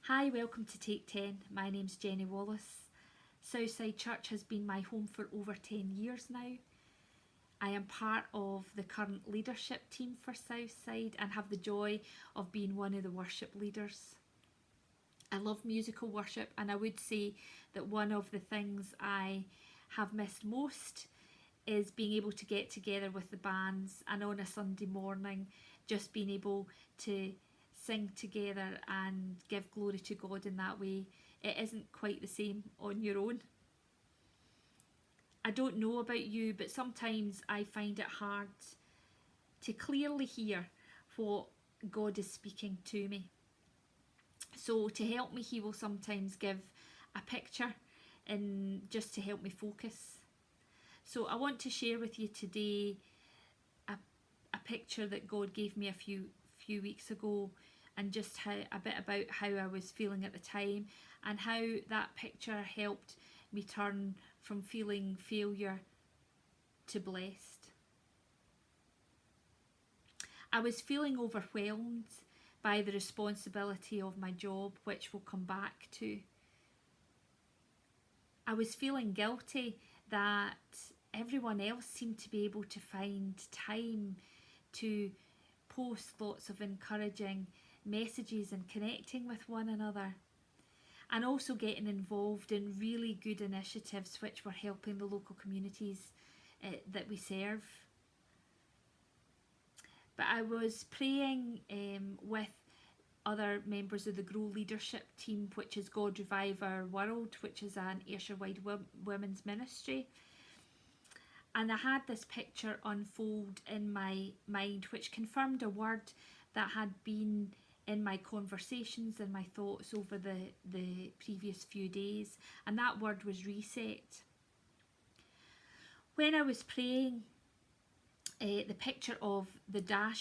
Hi, welcome to Take 10. My name's Jenny Wallace. Southside Church has been my home for over 10 years now. I am part of the current leadership team for Southside and have the joy of being one of the worship leaders. I love musical worship, and I would say that one of the things I have missed most is being able to get together with the bands and on a Sunday morning just being able to sing together and give glory to God in that way. It isn't quite the same on your own. I don't know about you, but sometimes I find it hard to clearly hear what God is speaking to me. So to help me, he will sometimes give a picture and just to help me focus. So I want to share with you today a picture that God gave me a few weeks ago, and just a bit about how I was feeling at the time and how that picture helped me turn from feeling failure to blessed. I was feeling overwhelmed by the responsibility of my job, which we'll come back to. I was feeling guilty that everyone else seemed to be able to find time to post lots of encouraging messages and connecting with one another, and also getting involved in really good initiatives which were helping the local communities that we serve. But I was praying with other members of the Grow leadership team, which is God Revive Our World, which is an Ayrshire-wide women's ministry. And I had this picture unfold in my mind, which confirmed a word that had been in my conversations and my thoughts over the previous few days. And that word was reset. When I was praying, the picture of the car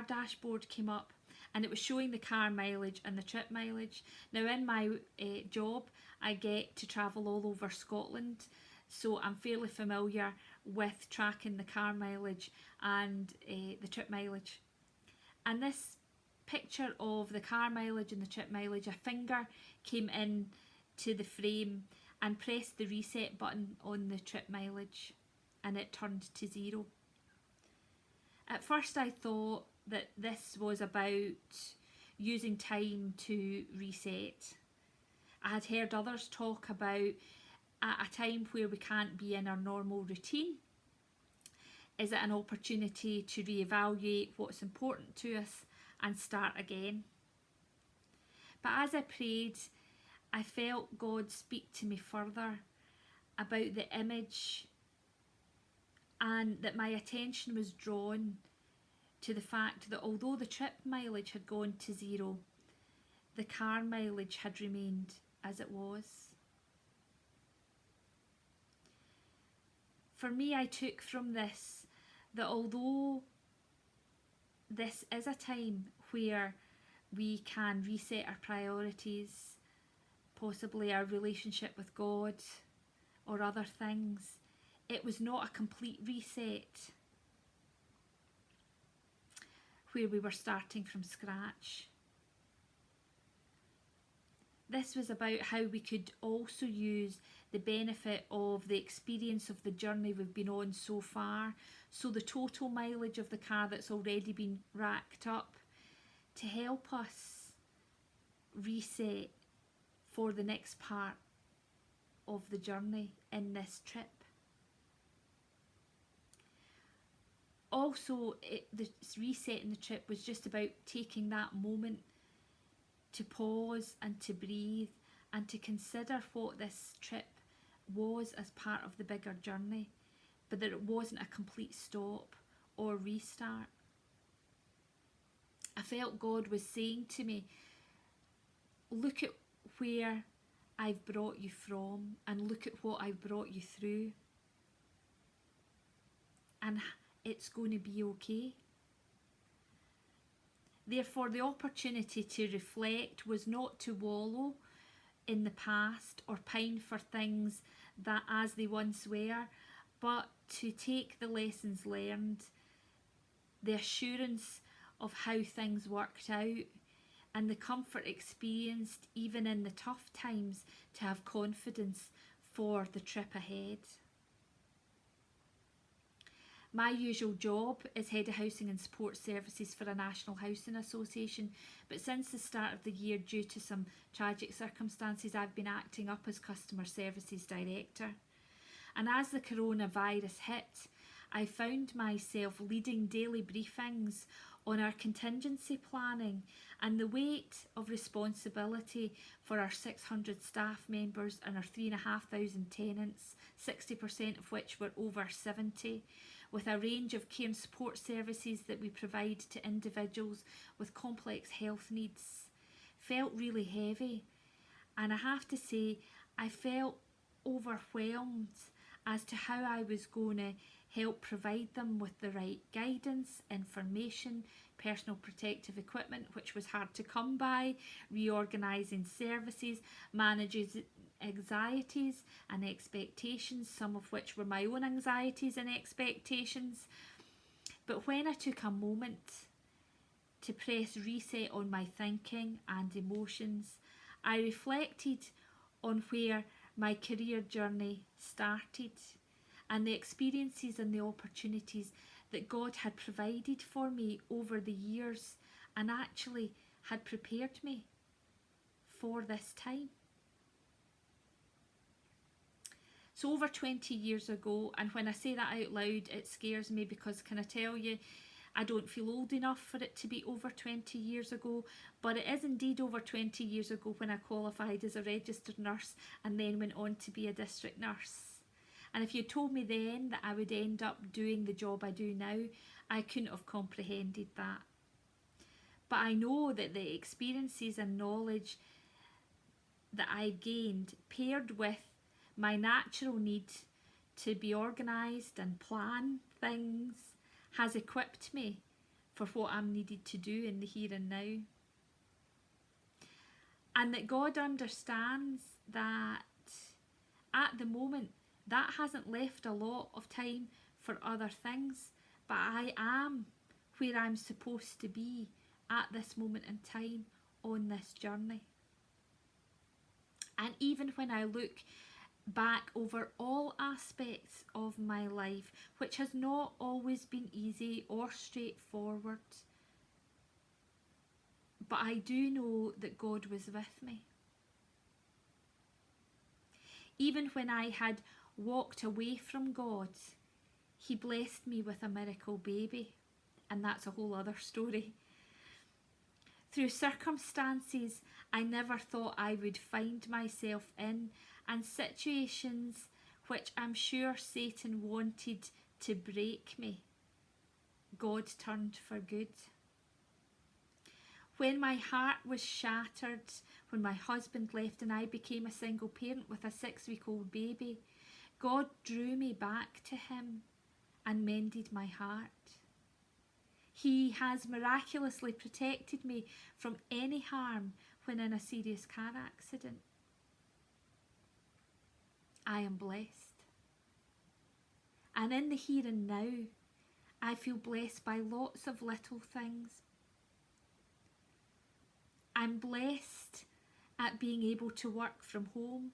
dashboard came up, and it was showing the car mileage and the trip mileage. Now in my job, I get to travel all over Scotland, so I'm fairly familiar with tracking the car mileage and the trip mileage. And this picture of the car mileage and the trip mileage, a finger came in to the frame and pressed the reset button on the trip mileage, and it turned to 0. At first I thought that this was about using time to reset. I had heard others talk about at a time where we can't be in our normal routine. Is it an opportunity to reevaluate what's important to us and start again? But as I prayed, I felt God speak to me further about the image, and that my attention was drawn to the fact that although the trip mileage had gone to 0, the car mileage had remained as it was. For me, I took from this that although this is a time where we can reset our priorities, possibly our relationship with God or other things, it was not a complete reset where we were starting from scratch. This was about how we could also use the benefit of the experience of the journey we've been on so far, so the total mileage of the car that's already been racked up, to help us reset for the next part of the journey in this trip. Also, the resetting the trip was just about taking that moment to pause and to breathe and to consider what this trip was as part of the bigger journey, but that it wasn't a complete stop or restart. I felt God was saying to me, look at where I've brought you from and look at what I've brought you through, and it's going to be okay. Therefore, the opportunity to reflect was not to wallow in the past or pine for things that as they once were, but to take the lessons learned, the assurance of how things worked out, and the comfort experienced even in the tough times to have confidence for the trip ahead. My usual job is Head of Housing and Support Services for a National Housing Association, but since the start of the year, due to some tragic circumstances, I've been acting up as Customer Services Director. And as the coronavirus hit, I found myself leading daily briefings on our contingency planning and the weight of responsibility for our 600 staff members and our 3,500 tenants, 60% of which were over 70, with a range of care and support services that we provide to individuals with complex health needs, felt really heavy. And I have to say, I felt overwhelmed as to how I was going to help provide them with the right guidance, information, personal protective equipment, which was hard to come by, reorganising services, managing anxieties and expectations, some of which were my own anxieties and expectations. But when I took a moment to press reset on my thinking and emotions, I reflected on where my career journey started and the experiences and the opportunities that God had provided for me over the years and actually had prepared me for this time. So over 20 years ago, and when I say that out loud, it scares me because, can I tell you, I don't feel old enough for it to be over 20 years ago, but it is indeed over 20 years ago when I qualified as a registered nurse and then went on to be a district nurse. And if you told me then that I would end up doing the job I do now, I couldn't have comprehended that. But I know that the experiences and knowledge that I've gained, paired with my natural need to be organised and plan things, has equipped me for what I'm needed to do in the here and now. And that God understands that at the moment that hasn't left a lot of time for other things, but I am where I'm supposed to be at this moment in time on this journey. And even when I look back over all aspects of my life, which has not always been easy or straightforward, but I do know that God was with me. Even when I had walked away from God, He blessed me with a miracle baby, and that's a whole other story. Through circumstances I never thought I would find myself in, and situations which I'm sure Satan wanted to break me, God turned for good. When my heart was shattered, when my husband left and I became a single parent with a 6-week-old baby, God drew me back to Him and mended my heart. He has miraculously protected me from any harm when in a serious car accident. I am blessed. And in the here and now, I feel blessed by lots of little things. I'm blessed at being able to work from home,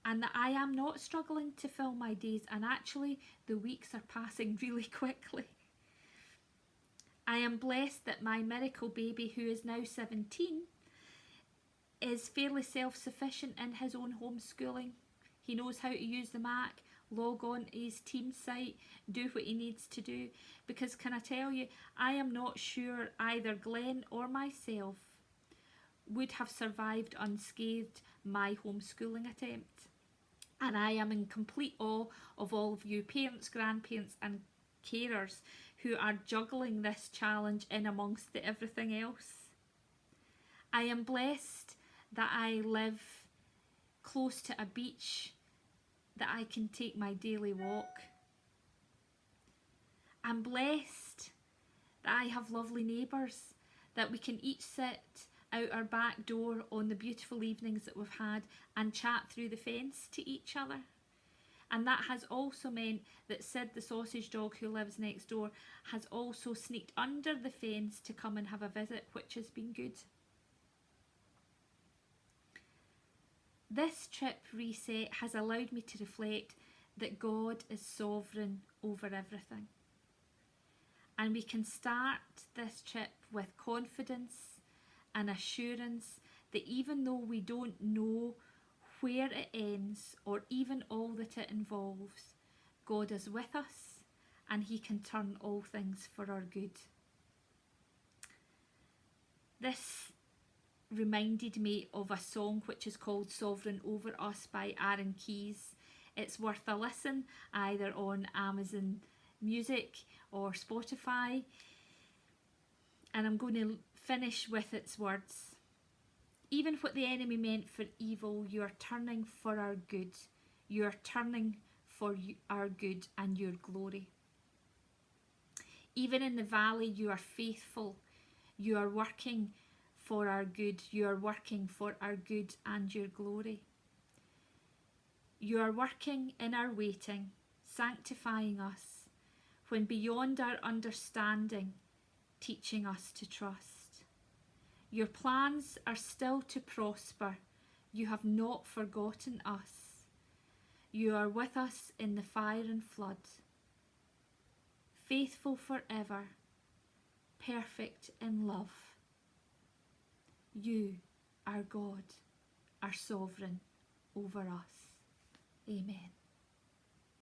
and that I am not struggling to fill my days, and actually the weeks are passing really quickly. I am blessed that my miracle baby, who is now 17, is fairly self-sufficient in his own homeschooling. He knows how to use the Mac, log on to his team site, do what he needs to do. Because can I tell you, I am not sure either Glenn or myself would have survived unscathed my homeschooling attempt. And I am in complete awe of all of you parents, grandparents and carers who are juggling this challenge in amongst everything else. I am blessed that I live close to a beach that I can take my daily walk. I'm blessed that I have lovely neighbours, that we can each sit out our back door on the beautiful evenings that we've had and chat through the fence to each other. And that has also meant that Sid, the sausage dog who lives next door, has also sneaked under the fence to come and have a visit, which has been good. This trip reset has allowed me to reflect that God is sovereign over everything. And we can start this trip with confidence and assurance that even though we don't know where it ends or even all that it involves, God is with us and He can turn all things for our good. This reminded me of a song which is called Sovereign Over Us by Aaron Keyes. It's worth a listen either on Amazon Music or Spotify. And I'm going to finish with its words. Even what the enemy meant for evil, you are turning for our good. You are turning for our good and your glory. Even in the valley, you are faithful. You are working for our good. You are working for our good and your glory. You are working in our waiting, sanctifying us, when beyond our understanding, teaching us to trust. Your plans are still to prosper. You have not forgotten us. You are with us in the fire and flood. Faithful forever, perfect in love. You, our God, are sovereign over us. Amen.